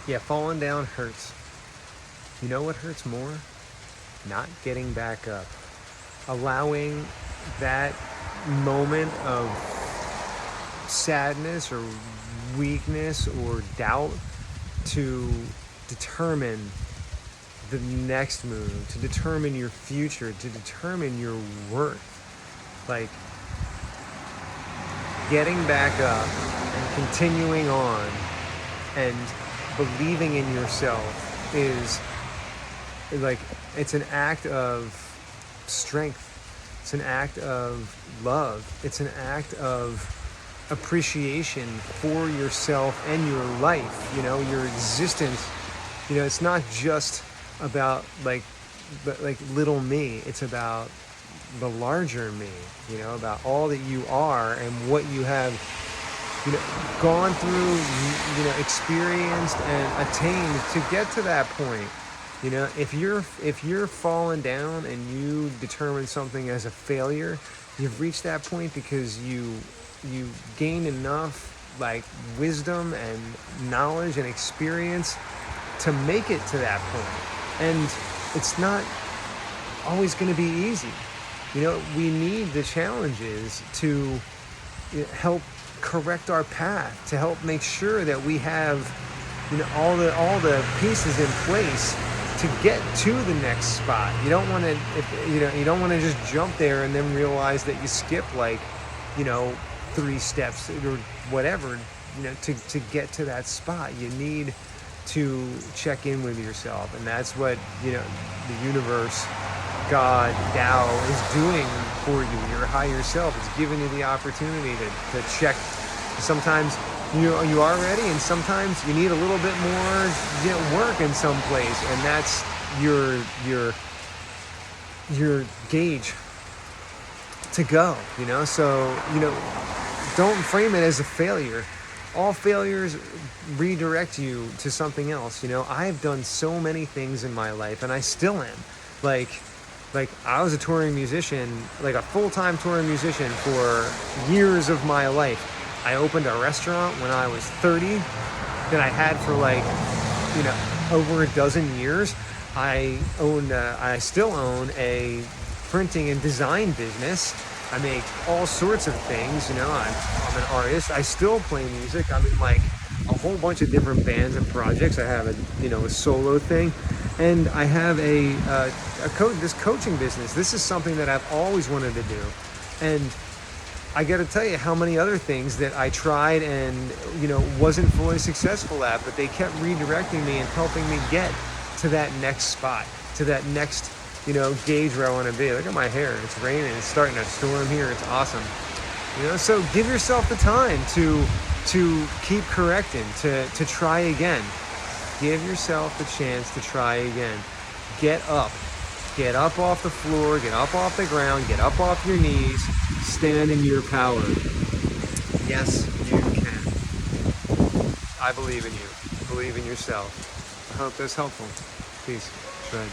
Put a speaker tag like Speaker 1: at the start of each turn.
Speaker 1: Yeah, falling down hurts. You know what hurts more? Not getting back up. Allowing that moment of sadness or weakness or doubt to determine the next move, to determine your future, to determine your worth. Like getting back up and continuing on and believing in yourself is like it's an act of strength. It's an act of love. It's an act of appreciation for yourself and your life, your existence. It's not just about like little me. It's about the larger me, about all that you are and what you have gone through, experienced and attained to get to that point. If you're falling down and you determine something as a failure, you've reached that point because you gain enough like wisdom and knowledge and experience to make it to that point. And it's not always going to be easy. We need the challenges to help correct our path, to help make sure that we have all the pieces in place to get to the next spot. You don't want to you don't want to just jump there and then realize that you skip 3 steps or whatever, to get to that spot. You need to check in with yourself, and that's what the universe, God, Tao is doing for you. Your higher self is giving you the opportunity to check. Sometimes you are ready, and sometimes you need a little bit more work in some place, and that's your gauge to go. So don't frame it as a failure. All failures redirect you to something else. I've done so many things in my life, and I still am. Like I was a touring musician, like a full-time touring musician for years of my life. I opened a restaurant when I was 30 that I had for over a dozen years. I still own a printing and design business. I make all sorts of things. I'm an artist. I still play music. I'm in a whole bunch of different bands and projects. I have a solo thing, and I have this coaching business. This is something that I've always wanted to do, and I got to tell you how many other things that I tried and wasn't fully successful at, but they kept redirecting me and helping me get to that next spot, to that next gauge where I want to be. Look at my hair. It's raining. It's starting to storm here. It's awesome. So give yourself the time to keep correcting, to try again. Give yourself the chance to try again. Get up. Get up off the floor. Get up off the ground. Get up off your knees. Stand in your power. Yes, you can. I believe in you. Believe in yourself. I hope that's helpful. Peace. Shred.